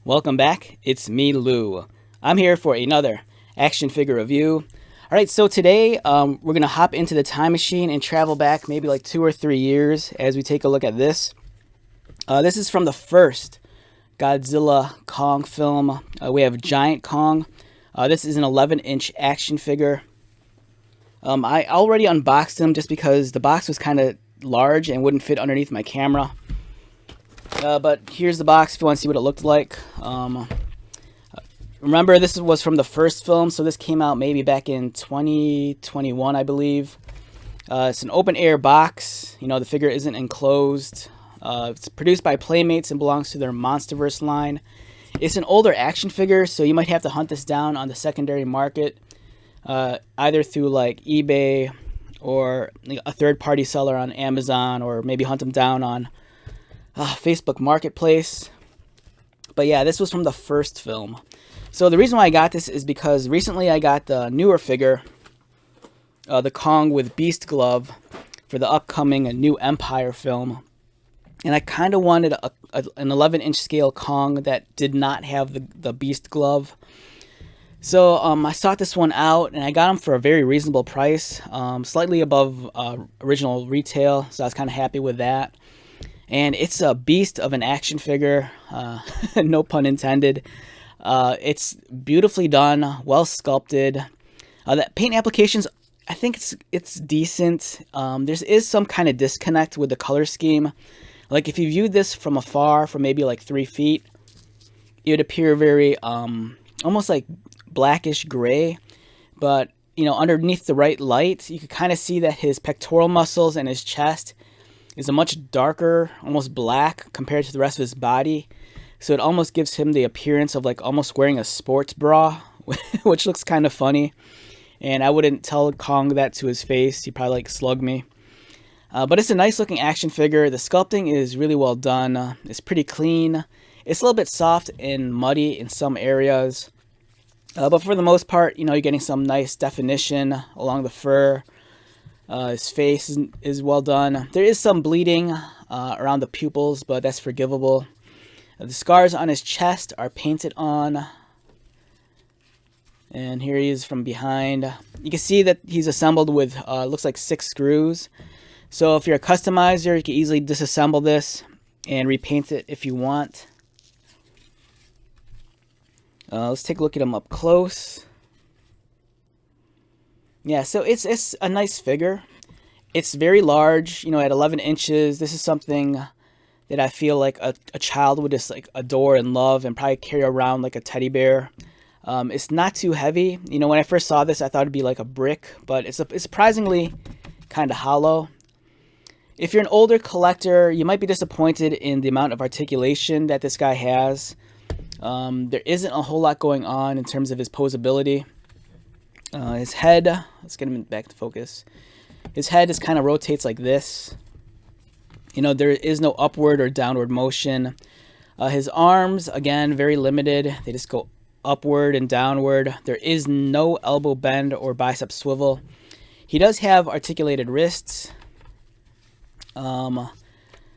Welcome back. It's me, Lou. I'm here for another action figure review. All right, so today we're gonna hop into the time machine and travel back maybe like 2 or 3 years as we take a look at this. This is from the first Godzilla Kong film. We have Giant Kong. This is an 11-inch action figure. I already unboxed him just because the box was kind of large and wouldn't fit underneath my camera. But here's the box if you want to see what it looked like. Remember, this was from the first film, so this came out maybe back in 2021, I believe. It's an open air box. You know, the figure isn't enclosed. It's produced by Playmates and belongs to their Monsterverse line. It's an older action figure, so you might have to hunt this down on the secondary market, either through like eBay or a third-party seller on Amazon, or maybe hunt them down on Facebook Marketplace. But yeah, this was from the first film. So the reason why I got this is because recently I got the newer figure, the Kong with Beast Glove, for the upcoming New Empire film. And I kind of wanted an 11-inch scale Kong that did not have the Beast Glove. So I sought this one out, and I got him for a very reasonable price, slightly above original retail, so I was kind of happy with that. And it's a beast of an action figure, no pun intended. It's beautifully done, well sculpted. The paint applications, I think it's decent. There is some kind of disconnect with the color scheme. Like if you viewed this from afar, from maybe like 3 feet, it would appear very almost like blackish gray. But you know, underneath the right light, you could kind of see that his pectoral muscles and his chest is a much darker, almost black compared to the rest of his body. So it almost gives him the appearance of like almost wearing a sports bra, which looks kind of funny. And I wouldn't tell Kong that to his face. He'd probably like slug me. But it's a nice looking action figure. The sculpting is really well done. It's pretty clean. It's a little bit soft and muddy in some areas. But for the most part, you know, you're getting some nice definition along the fur. His face is well done. There is some bleeding around the pupils, but that's forgivable. The scars on his chest are painted on. And here he is from behind. You can see that he's assembled with, looks like 6 screws. So if you're a customizer, you can easily disassemble this and repaint it if you want. Let's take a look at him up close. Yeah, so it's a nice figure. It's very large, you know, at 11 inches. This is something that I feel like a child would just like adore and love and probably carry around like a teddy bear. It's not too heavy. You know, when I first saw this, I thought it'd be like a brick, but it's surprisingly kind of hollow. If you're an older collector, you might be disappointed in the amount of articulation that this guy has. There isn't a whole lot going on in terms of his posability. His head, let's get him back to focus. His head just kind of rotates like this. You know, there is no upward or downward motion. His arms, again, very limited. They just go upward and downward. There is no elbow bend or bicep swivel. He does have articulated wrists.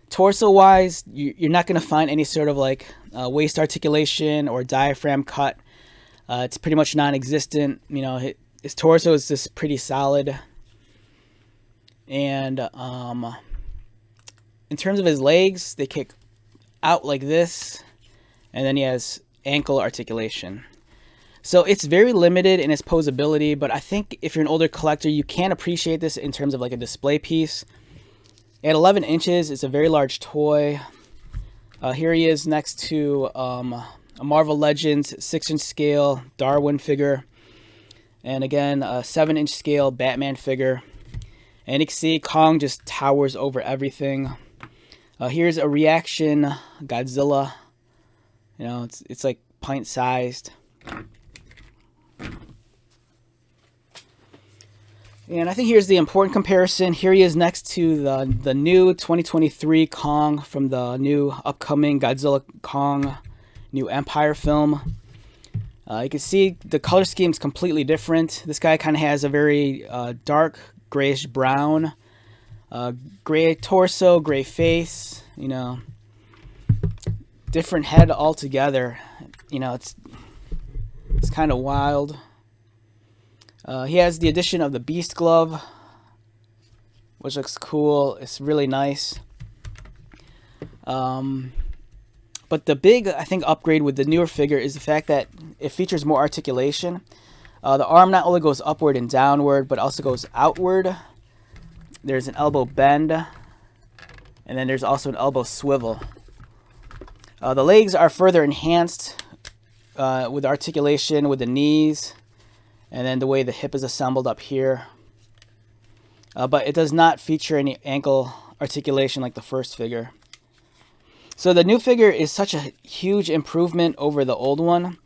Torso-wise, you're not going to find any sort of like waist articulation or diaphragm cut. It's pretty much non-existent. You know, his torso is just pretty solid. And in terms of his legs, they kick out like this, and then he has ankle articulation. So it's very limited in its posability, but I think if you're an older collector, you can appreciate this in terms of like a display piece. At 11 inches, it's a very large toy. Here he is next to a Marvel Legends 6-inch scale Darwin figure. And again, a 7-inch scale Batman figure. And you can see Kong just towers over everything. Here's a reaction Godzilla. You know, it's like pint-sized. And I think here's the important comparison. Here he is next to the new 2023 Kong from the new upcoming Godzilla Kong New Empire film. You can see the color scheme is completely different. This guy kind of has a very dark grayish brown, gray torso, gray face, you know, different head altogether. you know, it's kind of wild. He has the addition of the Beast Glove, which looks cool. It's really nice. But the big, I think, upgrade with the newer figure is the fact that it features more articulation. The arm not only goes upward and downward, but also goes outward. There's an elbow bend, and then there's also an elbow swivel. The legs are further enhanced with articulation with the knees, and then the way the hip is assembled up here. But it does not feature any ankle articulation like the first figure. So the new figure is such a huge improvement over the old one.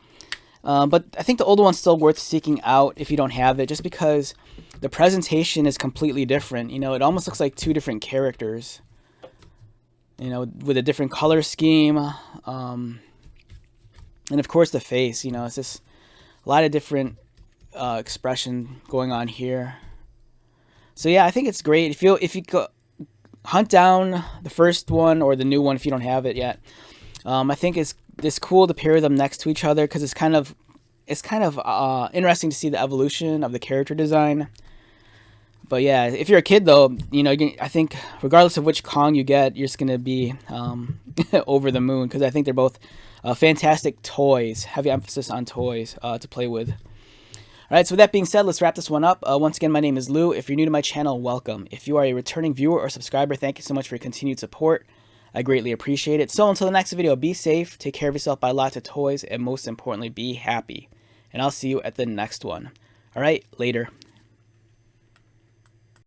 But I think the old one's still worth seeking out if you don't have it, just because the presentation is completely different. You know, it almost looks like two different characters, you know, with a different color scheme. And of course the face, you know, it's just a lot of different expression going on here. So yeah, I think it's great. If you go hunt down the first one or the new one if you don't have it yet. I think it's cool to pair them next to each other because it's kind of interesting to see the evolution of the character design. But yeah, if you're a kid though, you know, I think regardless of which Kong you get, you're just gonna be over the moon because I think they're both fantastic toys. Heavy emphasis on toys to play with. All right, so with that being said, let's wrap this one up. Once again, my name is Lou. If you're new to my channel, welcome. If you are a returning viewer or subscriber, thank you so much for your continued support. I greatly appreciate it. So until the next video, be safe, take care of yourself, buy lots of toys, and most importantly, be happy. And I'll see you at the next one. All right, later.